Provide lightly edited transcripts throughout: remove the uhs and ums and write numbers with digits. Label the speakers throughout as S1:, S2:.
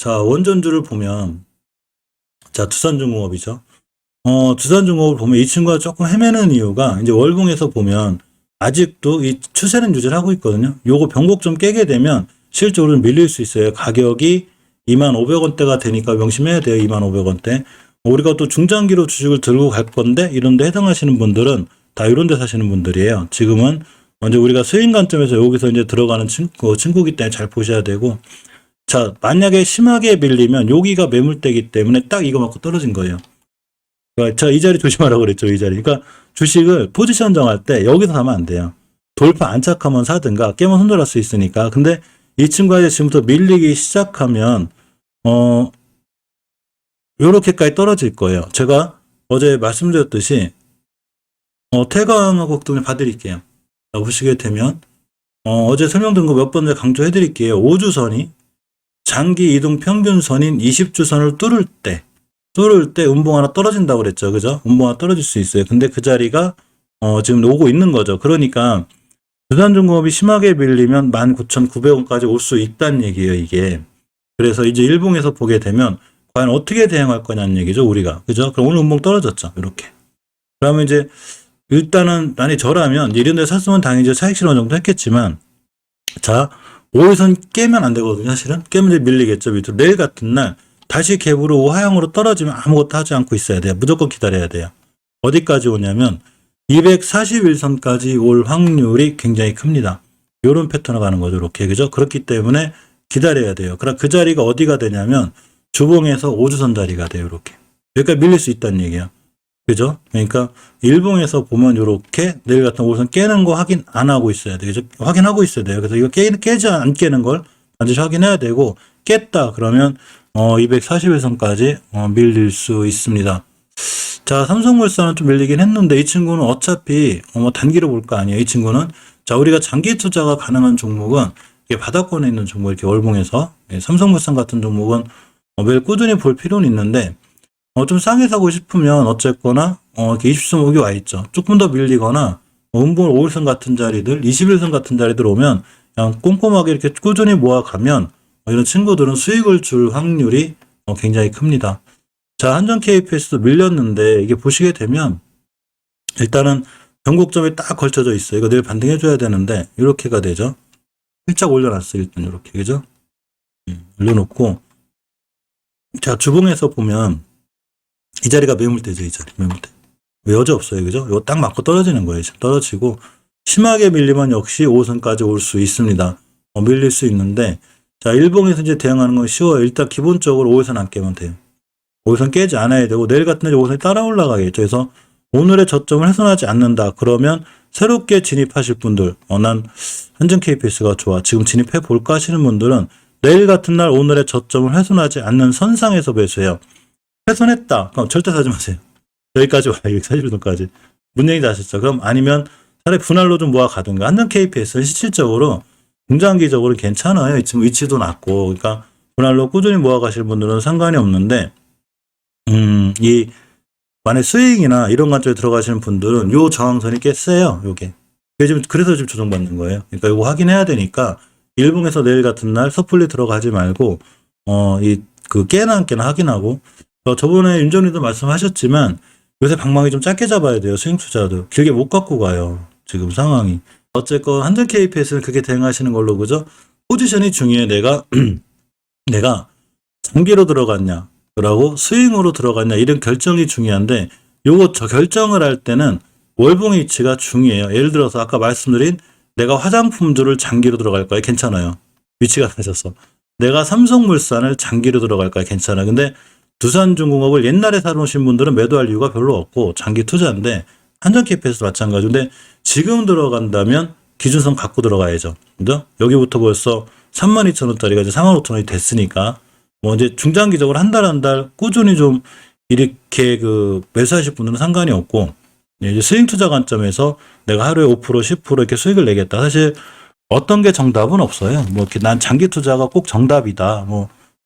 S1: 자, 원전주를 보면, 자, 두산중공업이죠. 두산중공업을 보면 이 친구가 조금 헤매는 이유가 이제 월봉에서 보면 아직도 이 추세는 유지를 하고 있거든요. 요거 변곡 좀 깨게 되면 실적으로 밀릴 수 있어요. 가격이 25,000원대가 되니까 명심해야 돼요. 25,000원대. 우리가 또 중장기로 주식을 들고 갈 건데 이런 데 해당하시는 분들은 다 이런 데 사시는 분들이에요. 지금은 먼저 우리가 스윙 관점에서 여기서 이제 들어가는 친구기 때문에 잘 보셔야 되고, 자, 만약에 심하게 밀리면 여기가 매물대기 때문에 딱 이거 맞고 떨어진 거예요. 그러니까 제가 이 자리 조심하라고 그랬죠, 이 자리. 그러니까 주식을 포지션 정할 때 여기서 사면 안 돼요. 돌파 안착하면 사든가 깨면 손절할 수 있으니까. 근데 이 친구가 이제 지금부터 밀리기 시작하면 요렇게까지 떨어질 거예요. 제가 어제 말씀드렸듯이 태광하고 좀 봐드릴게요. 보시게 되면 어제 설명드린 거 몇 번 강조해 드릴게요. 5주선이 장기 이동 평균선인 20주선을 뚫을 때 음봉 하나 떨어진다고 그랬죠. 그죠? 음봉 하나 떨어질 수 있어요. 근데 그 자리가 지금 오고 있는 거죠. 그러니까 두산중공업이 심하게 밀리면 19,900원까지 올 수 있다는 얘기예요, 이게. 그래서 이제 일봉에서 보게 되면 과연 어떻게 대응할 거냐는 얘기죠, 우리가. 그죠? 그럼 오늘 음봉 떨어졌죠. 이렇게. 그러면 이제 일단은 만약에 저라면 이런 데 샀으면 당연히 차익 실현 정도 했겠지만, 자, 5일선 깨면 안 되거든요, 사실은. 깨면 이제 밀리겠죠, 밑으로. 내일 같은 날 다시 갭으로 하향으로 떨어지면 아무것도 하지 않고 있어야 돼요. 무조건 기다려야 돼요. 어디까지 오냐면 241선까지 올 확률이 굉장히 큽니다. 이런 패턴으로 가는 거죠, 이렇게. 그죠? 그렇기 때문에 기다려야 돼요. 그럼 그 자리가 어디가 되냐면 주봉에서 5주선 자리가 돼요, 이렇게. 여기까지 밀릴 수 있다는 얘기예요. 그죠? 그러니까 일봉에서 보면 이렇게 내일 같은 5선 깨는 거 확인 안 하고 있어야 돼요. 그죠? 확인하고 있어야 돼요. 그래서 이거 깨지 안 깨는 걸 반드시 확인해야 되고, 깼다 그러면 241선까지 밀릴 수 있습니다. 자, 삼성물산은 좀 밀리긴 했는데 이 친구는 어차피 단기로 볼 거 아니에요. 이 친구는, 자, 우리가 장기 투자가 가능한 종목은 이게 바닥권에 있는 종목, 이렇게 월봉에서. 삼성물산 같은 종목은 매일 꾸준히 볼 필요는 있는데 좀 싸게 사고 싶으면 어쨌거나 이렇게 20선 여기 와 있죠. 조금 더 밀리거나 음봉 5일선 같은 자리들, 21선 같은 자리들 오면 그냥 꼼꼼하게 이렇게 꾸준히 모아가면 이런 친구들은 수익을 줄 확률이 굉장히 큽니다. 자, 한전 KPS도 밀렸는데 이게 보시게 되면 일단은 변곡점이 딱 걸쳐져 있어요. 이거 내일 반등해줘야 되는데 이렇게가 되죠. 살짝 올려놨어요. 일단 이렇게. 그죠? 올려놓고, 자, 주봉에서 보면 이 자리가 매물대죠. 이 자리 매물대. 여지 없어요. 그죠? 이거 딱 맞고 떨어지는 거예요. 지금 떨어지고 심하게 밀리면 역시 5선까지 올 수 있습니다. 밀릴 수 있는데, 자, 일봉에서 이제 대응하는 건 쉬워요. 일단 기본적으로 5선 안 깨면 돼요. 5선 깨지 않아야 되고 내일 같은 날 5선이 따라 올라가겠죠. 그래서 오늘의 저점을 훼손하지 않는다. 그러면 새롭게 진입하실 분들, 난 한전 KPS가 좋아, 지금 진입해 볼까 하시는 분들은 내일 같은 날 오늘의 저점을 훼손하지 않는 선상에서 매수해요. 훼손했다. 그럼 절대 사지 마세요. 여기까지 와요. 241선까지. 무슨 얘기인지 아시죠? 그럼 아니면 차라리 분할로 좀 모아 가든가. 한전 KPS는 실질적으로 중장기적으로 괜찮아요. 지금 위치도 낮고. 그러니까 분할로 꾸준히 모아 가실 분들은 상관이 없는데, 만약 수익이나 이런 관점에 들어가시는 분들은 요 저항선이 꽤 세요. 요게. 그래서 지금 조정받는 거예요. 그러니까 이거 확인해야 되니까 일봉에서 내일 같은 날 섣불리 들어가지 말고 깨나 안 깨나 확인하고, 저번에 윤정님도 말씀하셨지만 요새 방망이 좀 짧게 잡아야 돼요. 스윙 투자도 길게 못 갖고 가요. 지금 상황이. 어쨌건 한전 KPS는 그게 대응하시는 걸로. 그죠? 포지션이 중요해. 내가 장기로 들어갔냐, 그러고 스윙으로 들어갔냐, 이런 결정이 중요한데, 요거 저 결정을 할 때는 월봉의 위치가 중요해요. 예를 들어서 아까 말씀드린 내가 화장품들을 장기로 들어갈까요? 괜찮아요. 위치가 낮아서. 내가 삼성물산을 장기로 들어갈까요? 괜찮아요. 근데 두산중공업을 옛날에 사놓으신 분들은 매도할 이유가 별로 없고 장기 투자인데, 한전 KPS도 마찬가지인데 지금 들어간다면 기준선 갖고 들어가야죠. 그죠? 여기부터 벌써 32,000원짜리가 이제 45,000원이 됐으니까 이제 중장기적으로 한 달 꾸준히 좀 이렇게 매수하실 분들은 상관이 없고, 이제 스윙 투자 관점에서 내가 하루에 5%, 10% 이렇게 수익을 내겠다. 사실 어떤 게 정답은 없어요. 이렇게 난 장기 투자가 꼭 정답이다,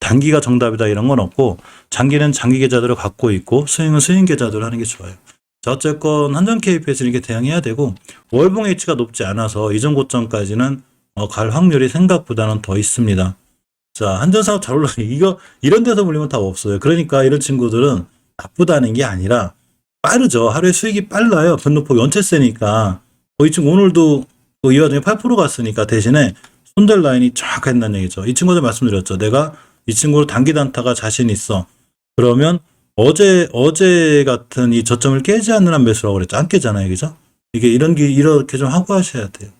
S1: 단기가 정답이다, 이런 건 없고, 장기는 장기 계좌들을 갖고 있고 스윙은 스윙 계좌들을 하는 게 좋아요. 자, 어쨌건 한전 KPS는 이렇게 대응해야 되고, 월봉 H가 높지 않아서 이전 고점까지는 갈 확률이 생각보다는 더 있습니다. 자, 한전사업 잘 올라. 이런 데서 물리면 다 없어요. 그러니까 이런 친구들은 나쁘다는 게 아니라 빠르죠. 하루에 수익이 빨라요. 변동폭이 원체 세니까. 이 친구 오늘도 이 와중에 8% 갔으니까 대신에 손절 라인이 정확했다는 얘기죠. 이 친구도 말씀드렸죠. 내가 이 친구로 단기 단타가 자신 있어. 그러면 어제 같은 이 저점을 깨지 않는 한 매수라고 그랬죠. 안 깨잖아요. 그죠? 이렇게 좀 하고 하셔야 돼요.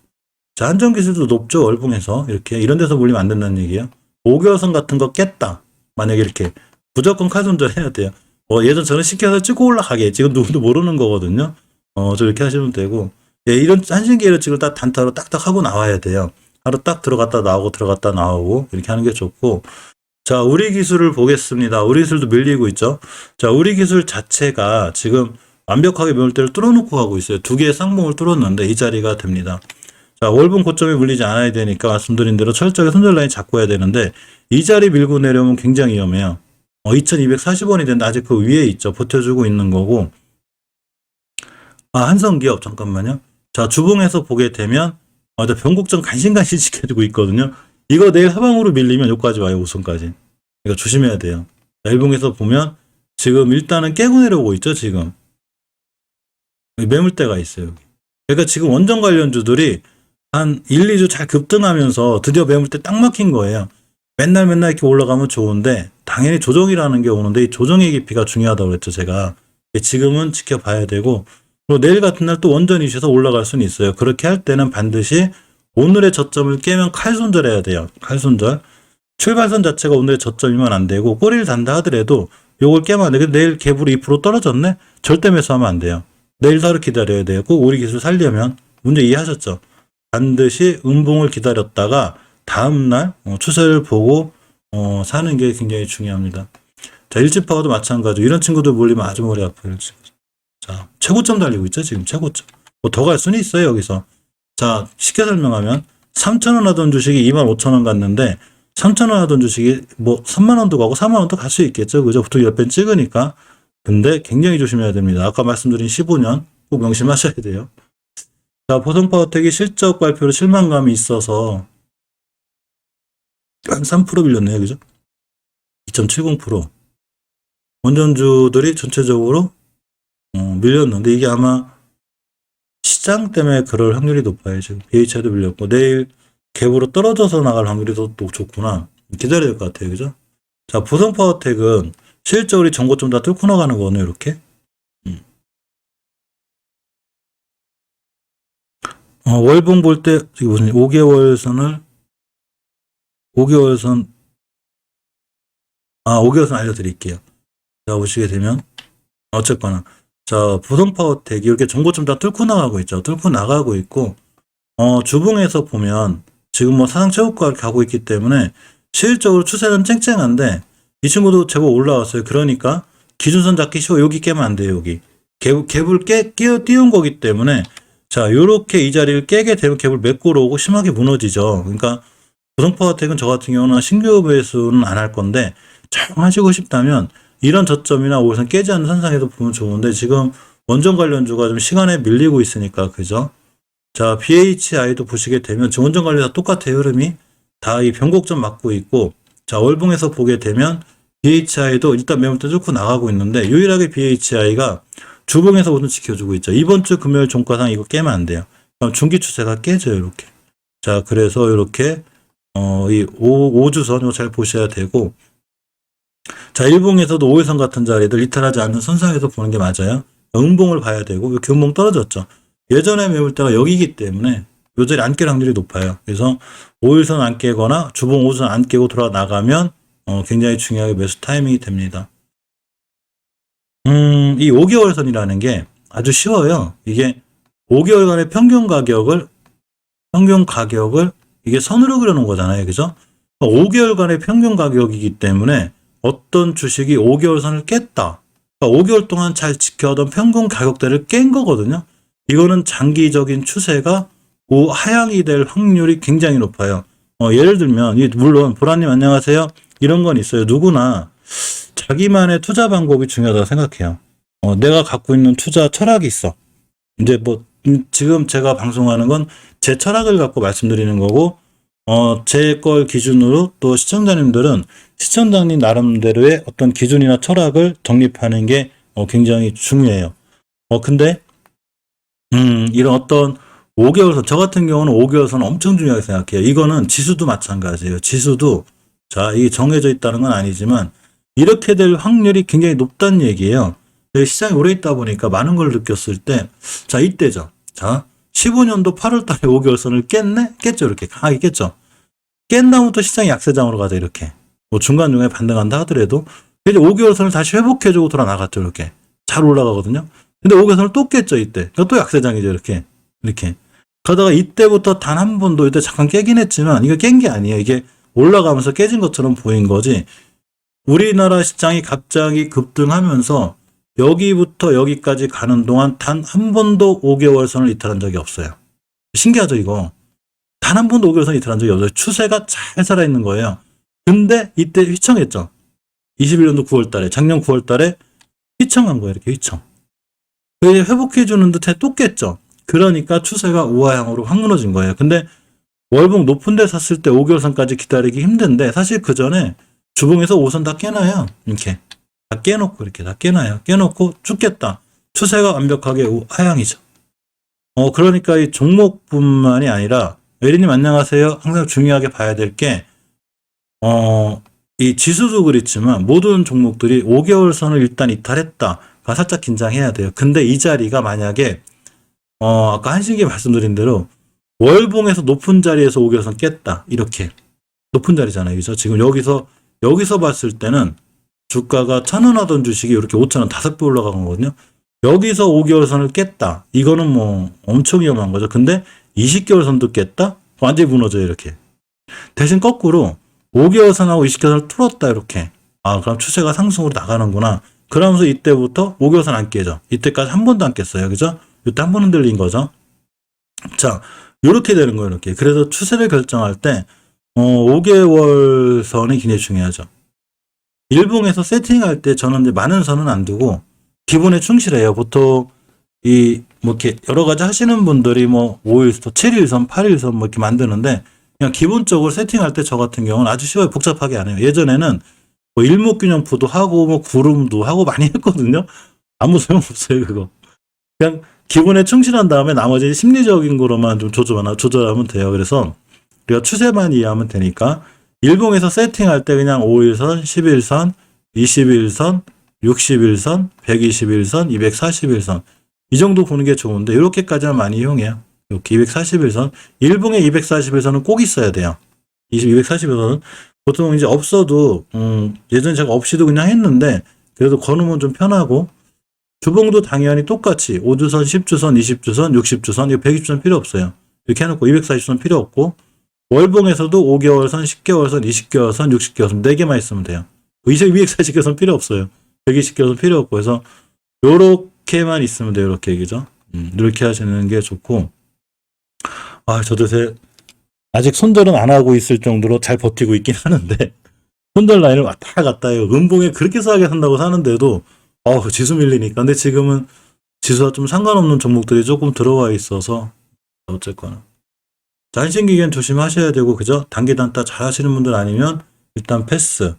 S1: 자, 한전기술도 높죠. 월봉에서. 이런 데서 물리면 안 된다는 얘기예요. 5개월선 같은 거 깼다. 만약에 이렇게 무조건 칼손절 해야 돼요. 예전처럼 시켜서 찍고 올라가게. 지금 누구도 모르는 거거든요. 저렇게 하시면 되고. 예, 이런 한신기회를 지금 딱 단타로 딱딱 하고 나와야 돼요. 하루 딱 들어갔다 나오고 들어갔다 나오고 이렇게 하는 게 좋고. 자, 우리 기술을 보겠습니다. 우리 기술도 밀리고 있죠. 자, 우리 기술 자체가 지금 완벽하게 매물대를 뚫어놓고 가고 있어요. 두 개의 쌍봉을 뚫었는데 이 자리가 됩니다. 자, 월봉 고점에 물리지 않아야 되니까 말씀드린 대로 철저하게 손절 라인 잡고 해야 되는데 이 자리 밀고 내려오면 굉장히 위험해요. 2240원이 됐는데 아직 그 위에 있죠. 버텨주고 있는 거고. 한성기업 잠깐만요. 자, 주봉에서 보게 되면 변곡점 간신간신 지켜주고 있거든요. 이거 내일 하방으로 밀리면 여기까지 와요. 우선까지. 이거 조심해야 돼요. 자, 일봉에서 보면 지금 일단은 깨고 내려오고 있죠. 지금. 매물대가 있어요. 여기. 그러니까 지금 원전 관련주들이 한 1, 2주 잘 급등하면서 드디어 매물대 딱 막힌 거예요. 맨날 이렇게 올라가면 좋은데 당연히 조정이라는 게 오는데 이 조정의 깊이가 중요하다고 그랬죠. 제가. 지금은 지켜봐야 되고 그리고 내일 같은 날 또 원전 이슈에서 올라갈 수는 있어요. 그렇게 할 때는 반드시 오늘의 저점을 깨면 칼손절해야 돼요. 칼손절. 출발선 자체가 오늘의 저점이면 안 되고 꼬리를 단다 하더라도 요걸 깨면 안 돼. 내일 갭으로 2% 떨어졌네? 절대 매수하면 안 돼요. 내일 하루 기다려야 돼요. 꼭 우리 기술 살려면 문제 이해하셨죠? 반드시 음봉을 기다렸다가 다음날 추세를 보고 사는 게 굉장히 중요합니다. 자, 일지파워도 마찬가지고 이런 친구들 몰리면 아주 머리 아파요. 자, 최고점 달리고 있죠. 지금 최고점. 더 갈 수는 있어요. 여기서. 자, 쉽게 설명하면 3,000원 하던 주식이 25,000원 갔는데 3,000원 하던 주식이 3만원도 가고 4만원도 갈 수 있겠죠. 그죠? 보통 옆에 찍으니까. 근데 굉장히 조심해야 됩니다. 아까 말씀드린 15년 꼭 명심하셔야 돼요. 자, 보성파워텍이 실적 발표로 실망감이 있어서 한 3% 밀렸네요. 그죠? 2.70%. 원전주들이 전체적으로 밀렸는데 이게 아마 시장 때문에 그럴 확률이 높아요. 지금 BHI도 밀렸고 내일 갭으로 떨어져서 나갈 확률이 더 좋구나. 기다려야 될 것 같아요. 그죠? 자, 보성파워텍은 실적으로 전고점 다 뚫고 나가는 거네요. 이렇게. 월봉 볼 때, 이게 무슨 5개월선, 5개월선 알려드릴게요. 자, 보시게 되면, 어쨌거나. 자, 보성파워텍이 이렇게 전고점 다 뚫고 나가고 있죠. 뚫고 나가고 있고, 주봉에서 보면, 지금 사상 최고가를 가고 있기 때문에, 실질적으로 추세는 쨍쨍한데, 이 친구도 제법 올라왔어요. 그러니까, 기준선 잡기 쉬워. 여기 깨면 안 돼요, 여기. 갭을 띄운 거기 때문에, 자, 요렇게 이 자리를 깨게 되면 갭을 메꾸러 오고 심하게 무너지죠. 그러니까 보성파워텍은 저 같은 경우는 신규 매수는 안 할 건데 정 하시고 싶다면 이런 저점이나 5선 깨지 않는 선상에도 보면 좋은데 지금 원전 관련주가 좀 시간에 밀리고 있으니까 그죠? 자, BHI도 보시게 되면 지금 원전 관련주가 똑같아요. 흐름이 다 이 변곡점 맞고 있고 자, 월봉에서 보게 되면 BHI도 일단 매물대 뚫고 나가고 있는데 유일하게 BHI가 주봉에서 오늘 지켜주고 있죠. 이번 주 금요일 종가상 이거 깨면 안 돼요. 그럼 중기 추세가 깨져요, 이렇게. 자, 그래서 이렇게, 이 5주선 이거 잘 보셔야 되고, 자, 일봉에서도 5일선 같은 자리들 이탈하지 않는 선상에서 보는 게 맞아요. 음봉을 봐야 되고, 이렇게 음봉 떨어졌죠. 예전에 매물대가 여기기 때문에 요 자리 안 깰 확률이 높아요. 그래서 5일선 안 깨거나 주봉 5주선 안 깨고 돌아 나가면, 굉장히 중요하게 매수 타이밍이 됩니다. 이 5개월 선이라는 게 아주 쉬워요. 이게 5개월간의 평균 가격을 이게 선으로 그려놓은 거잖아요. 그죠? 5개월간의 평균 가격이기 때문에 어떤 주식이 5개월 선을 깼다. 그러니까 5개월 동안 잘 지켜던 평균 가격대를 깬 거거든요. 이거는 장기적인 추세가 하향이 될 확률이 굉장히 높아요. 예를 들면, 물론, 보라님 안녕하세요. 이런 건 있어요. 누구나 자기만의 투자 방법이 중요하다고 생각해요. 내가 갖고 있는 투자 철학이 있어. 이제 지금 제가 방송하는 건 제 철학을 갖고 말씀드리는 거고, 제 걸 기준으로 또 시청자님들은 시청자님 나름대로의 어떤 기준이나 철학을 정립하는 게 굉장히 중요해요. 근데 이런 어떤 5개월선, 저 같은 경우는 5개월선 엄청 중요하게 생각해요. 이거는 지수도 마찬가지예요. 지수도, 자, 이게 정해져 있다는 건 아니지만, 이렇게 될 확률이 굉장히 높다는 얘기예요. 시장에 오래 있다 보니까 많은 걸 느꼈을 때, 자, 이때죠. 자, 15년도 8월 달에 5개월선을 깼네? 깼죠, 이렇게. 강하게 깼죠. 깬 다음부터 시장이 약세장으로 가자, 이렇게. 뭐 중간중간에 반등한다 하더라도, 이제 5개월선을 다시 회복해주고 돌아 나갔죠, 이렇게. 잘 올라가거든요. 근데 5개월선을 또 깼죠, 이때. 또 약세장이죠, 이렇게. 이렇게. 그러다가 이때부터 단 한 번도, 이때 잠깐 깨긴 했지만, 이거 깬 게 아니에요. 이게 올라가면서 깨진 것처럼 보인 거지. 우리나라 시장이 갑자기 급등하면서 여기부터 여기까지 가는 동안 단 한 번도 5개월선을 이탈한 적이 없어요. 신기하죠, 이거. 단 한 번도 5개월선 이탈한 적이 없어요. 추세가 잘 살아있는 거예요. 근데 이때 휘청했죠. 21년도 9월 달에, 작년 9월 달에 휘청한 거예요, 이렇게 휘청. 회복해주는 듯해 또 깼죠. 그러니까 추세가 우하향으로 확 무너진 거예요. 근데 월봉 높은 데 샀을 때 5개월선까지 기다리기 힘든데 사실 그 전에 주봉에서 5선 다 깨놔요. 이렇게. 다 깨놓고 이렇게 다 깨놔요. 깨놓고 쭉 깼다. 추세가 완벽하게 하향이죠. 그러니까 이 종목뿐만이 아니라 예리님 안녕하세요. 항상 중요하게 봐야 될 게 이 지수도 그렇지만 모든 종목들이 5개월 선을 일단 이탈했다. 살짝 긴장해야 돼요. 근데 이 자리가 만약에 아까 한신기 말씀드린 대로 월봉에서 높은 자리에서 5개월 선 깼다. 이렇게 높은 자리잖아요. 그죠? 지금 여기서 봤을 때는 주가가 1,000원 하던 주식이 이렇게 5,000원 5배 올라간 거거든요. 여기서 5개월 선을 깼다. 이거는 뭐 엄청 위험한 거죠. 근데 20개월 선도 깼다? 완전히 무너져요. 이렇게. 대신 거꾸로 5개월 선하고 20개월 선을 뚫었다. 이렇게. 그럼 추세가 상승으로 나가는구나. 그러면서 이때부터 5개월 선 안 깨죠. 이때까지 한 번도 안 깼어요. 그죠? 이때 한 번 흔들린 거죠. 자, 요렇게 되는 거예요. 이렇게. 그래서 추세를 결정할 때 5개월 선이 굉장히 중요하죠. 일봉에서 세팅할 때 저는 이제 많은 선은 안 두고 기본에 충실해요. 보통 뭐 이렇게 여러 가지 하시는 분들이 뭐 5일선, 7일선, 8일선 뭐 이렇게 만드는데 그냥 기본적으로 세팅할 때 저 같은 경우는 아주 쉬워요. 복잡하게 안 해요. 예전에는 뭐 일목균형표도 하고 뭐 구름도 하고 많이 했거든요. 아무 소용없어요, 그거. 그냥 기본에 충실한 다음에 나머지 심리적인 거로만 좀 조절하면 돼요. 그래서 우리가 추세만 이해하면 되니까 일봉에서 세팅할 때 그냥 5일선, 11선, 21선, 61선, 121선, 241선 이 정도 보는 게 좋은데 이렇게까지만 많이 이용해요. 이렇게 241선, 일봉에 241선은 꼭 있어야 돼요. 241선은 보통 이제 없어도 예전에 제가 없이도 그냥 했는데 그래도 거누면 좀 편하고 주봉도 당연히 똑같이 5주선, 10주선, 20주선, 60주선, 이거 120주선 필요 없어요. 이렇게 해놓고 240주선 필요 없고 월봉에서도 5개월선, 10개월선, 20개월선, 60개월선 4개만 있으면 돼요. 240개월선 필요 없어요. 120개월선 필요 없고 해서 요렇게만 있으면 돼요. 이렇게 얘기죠. 이렇게 하시는 게 좋고 저도 아직 손절은 안 하고 있을 정도로 잘 버티고 있긴 하는데 손절 라인을 왔다 갔다 해요. 음봉에 그렇게 싸게 산다고 사는데도 지수 밀리니까. 근데 지금은 지수와 좀 상관없는 종목들이 조금 들어와 있어서 어쨌거나 한신기계는 조심하셔야 되고 그죠? 단기 단타 잘 하시는 분들 아니면 일단 패스.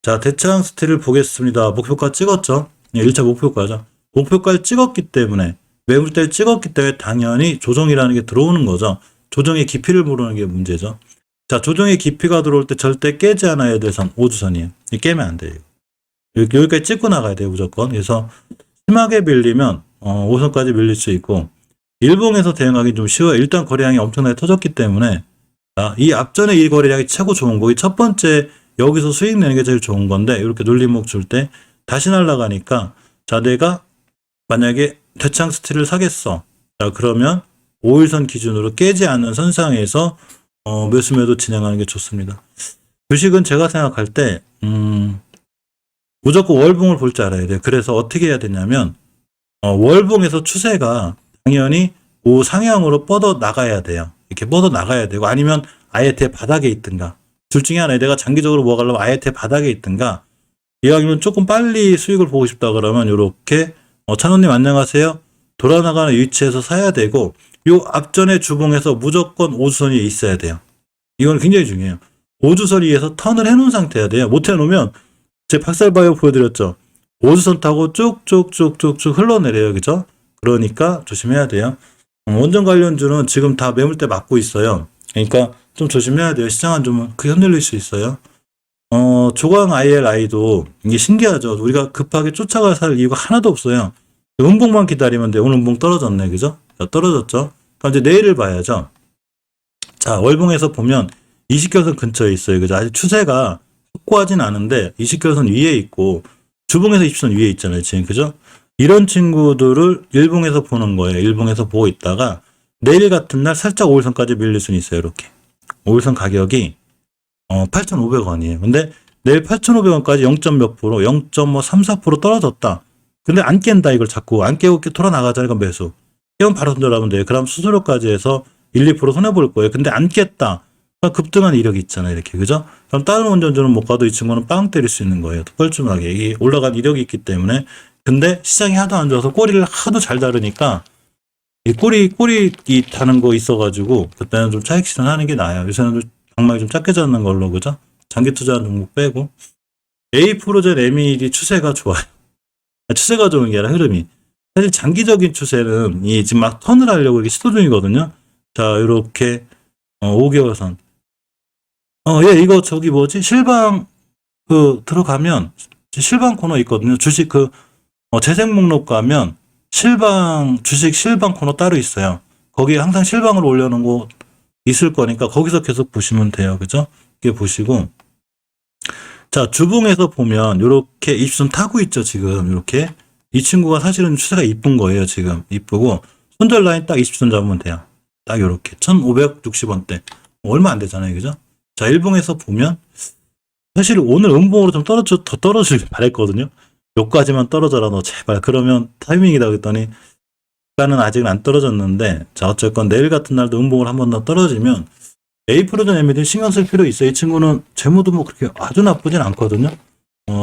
S1: 자, 대창 스틸을 보겠습니다. 목표가 찍었죠? 1차 목표가죠. 목표가를 찍었기 때문에 매물대를 찍었기 때문에 당연히 조정이라는 게 들어오는 거죠. 조정의 깊이를 모르는 게 문제죠. 자, 조정의 깊이가 들어올 때 절대 깨지 않아야 될 선 5주선이에요. 깨면 안 돼요. 여기까지 찍고 나가야 돼요. 무조건. 그래서 심하게 밀리면 5선까지 밀릴 수 있고 일봉에서 대응하기 좀 쉬워요. 일단 거래량이 엄청나게 터졌기 때문에 이 앞전에 이 거래량이 최고 좋은 거기 첫 번째 여기서 수익 내는 게 제일 좋은 건데 이렇게 눌림목 줄 때 다시 날아가니까 자, 내가 만약에 대창 스틸을 사겠어. 자, 그러면 5일선 기준으로 깨지 않는 선상에서 매수 진행하는 게 좋습니다. 주식은 제가 생각할 때 무조건 월봉을 볼 줄 알아야 돼요. 그래서 어떻게 해야 되냐면 월봉에서 추세가 당연히 우상향으로 뻗어 나가야 돼요. 이렇게 뻗어 나가야 되고 아니면 아예 대바닥에 있든가 둘 중에 하나. 내가 장기적으로 뭐 가려면 아예 대바닥에 있든가 이왕이면 조금 빨리 수익을 보고 싶다 그러면 이렇게 찬호님 안녕하세요. 돌아나가는 위치에서 사야 되고 요 앞전에 주봉에서 무조건 5주선이 있어야 돼요. 이건 굉장히 중요해요. 5주선 위에서 턴을 해놓은 상태여야 돼요. 못 해놓으면 제 박살바이오 보여드렸죠. 5주선 타고 쭉쭉쭉쭉쭉 흘러내려요. 그죠? 그러니까 조심해야 돼요. 원전 관련주는 지금 다 매물대 맞고 있어요. 그러니까 좀 조심해야 돼요. 시장 안 좋으면 크게 흔들릴 수 있어요. 조광 ILI도 이게 신기하죠. 우리가 급하게 쫓아가 살 이유가 하나도 없어요. 음봉만 기다리면 돼요. 오늘 음봉 떨어졌네. 그죠? 자, 떨어졌죠? 그럼 이제 내일을 봐야죠. 자, 월봉에서 보면 20결선 근처에 있어요. 그죠? 아직 추세가 확고하진 않은데 20결선 위에 있고 주봉에서 20선 위에 있잖아요. 지금. 그죠? 이런 친구들을 일봉에서 보는 거예요. 일봉에서 보고 있다가 내일 같은 날 살짝 5일선까지 밀릴 수는 있어요. 이렇게. 5일선 가격이 8,500원이에요. 근데 내일 8,500원까지 0. 몇 프로, 0.34% 떨어졌다. 근데 안 깬다. 이걸 자꾸 안 깨고 돌아나가자. 이건 매수. 깨면 바로 손절하면 돼요. 그럼 수수료까지 해서 1, 2% 손해볼 거예요. 근데 안 깼다. 급등한 이력이 있잖아요. 이렇게. 그죠? 그럼 다른 원전주는 못 가도 이 친구는 빵 때릴 수 있는 거예요. 뻘쭘하게. 이게 올라간 이력이 있기 때문에. 근데 시장이 하도 안 좋아서 꼬리를 하도 잘 다르니까 이 꼬리 타는 거 있어가지고 그때는 좀 차익 실현하는 게 나아요. 요새는 방망이 좀 작게 잡는 걸로. 그죠? 장기 투자하는 종목 빼고. A 프로젠 MED 추세가 좋아요. 추세가 좋은 게 아니라 흐름이. 사실 장기적인 추세는 이 지금 막 턴을 하려고 이렇게 시도 중이거든요. 자, 요렇게 5개월선. 예, 이거 저기 뭐지? 실방 들어가면 실방 코너 있거든요. 주식 재생 목록 가면 주식 실방 코너 따로 있어요. 거기에 항상 실방을 올려놓은 거 있을 거니까 거기서 계속 보시면 돼요. 그죠? 이게 보시고. 자, 주봉에서 보면 요렇게 20선 타고 있죠. 지금 요렇게. 이 친구가 사실은 추세가 이쁜 거예요. 지금 이쁘고 손절 라인 딱 20선 잡으면 돼요. 딱 요렇게 1,560원대. 얼마 안 되잖아요. 그죠? 자, 일봉에서 보면 사실 오늘 음봉으로 좀 더 떨어지길 바랬거든요. 요까지만 떨어져라 너 제발. 그러면 타이밍이다 그랬더니 가는 아직은 안 떨어졌는데, 자, 어쨌건 내일 같은 날도 음봉을 한 번 더 떨어지면 A 프로전 에미디 신경 쓸 필요 있어요. 이 친구는 재무도 뭐 그렇게 아주 나쁘진 않거든요.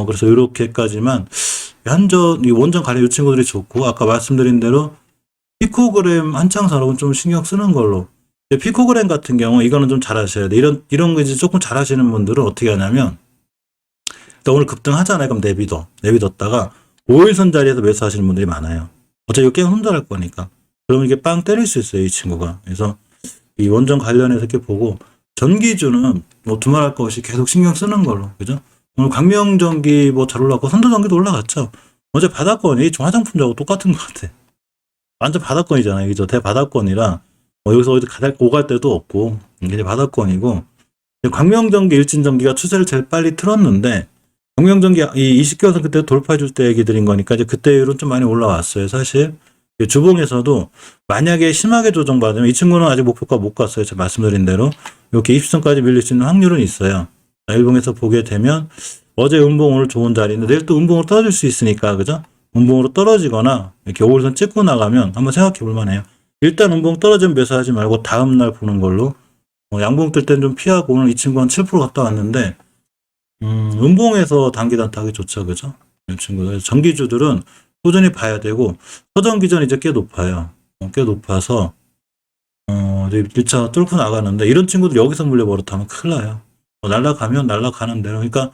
S1: 그래서 이렇게까지만 이 원전 관련 이 친구들이 좋고, 아까 말씀드린 대로 피코그램 한창 산업은 좀 신경 쓰는 걸로. 피코그램 같은 경우 이거는 좀 잘 하셔야 돼. 이런 거 이제 조금 잘 하시는 분들은 어떻게 하냐면, 오늘 급등하잖아요. 그럼 내비뒀다가 5일선 자리에서 매수하시는 분들이 많아요. 어차피 이거 게임 혼자 거니까. 그러면 이게 빵 때릴 수 있어요. 이 친구가. 그래서 이 원전 관련해서 이렇게 보고, 전기주는 뭐 두말할 것 없이 계속 신경 쓰는 걸로. 그죠? 오늘 광명전기 뭐 잘 올랐고, 선도전기도 올라갔죠. 어제 바닥권이 화장품하고 똑같은 것 같아. 완전 바닥권이잖아요. 그죠? 대바닥권이라 여기서 어디 오갈 데도 없고, 이게 바닥권이고, 광명전기, 일진전기가 추세를 제일 빨리 틀었는데, 광명전기 이 20개월선 그때 돌파해 줄 때 얘기 드린 거니까 이제 그때 이후로 좀 많이 올라왔어요. 사실 주봉에서도 만약에 심하게 조정받으면 이 친구는 아직 목표가 못 갔어요. 제가 말씀드린 대로 이렇게 20선까지 밀릴 수 있는 확률은 있어요. 일봉에서 보게 되면 어제 음봉 오늘 좋은 자리인데 내일 또 음봉으로 떨어질 수 있으니까. 그죠? 음봉으로 떨어지거나 이렇게 5일선 찍고 나가면 한번 생각해 볼 만해요. 일단 음봉 떨어지면 매수하지 말고 다음날 보는 걸로. 양봉 뜰 땐 좀 피하고, 오늘 이 친구 한 7% 갔다 왔는데 음봉에서 단기단 타기 좋죠. 그죠? 이 친구들. 전기주들은 꾸준히 봐야 되고, 서전기전 이제 꽤 높아요. 꽤 높아서, 이제 1차 뚫고 나가는데, 이런 친구들 여기서 물려버릇하면 큰일 나요. 날라가면 날라가는 대로. 그러니까,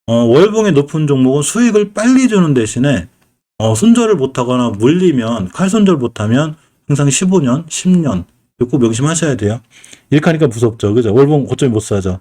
S1: 월봉의 높은 종목은 수익을 빨리 주는 대신에, 손절을 못하거나 물리면, 칼손절 못하면 항상 15년, 10년, 꼭 명심하셔야 돼요. 이렇게 하니까 무섭죠. 그죠? 월봉 고점이 못 사죠.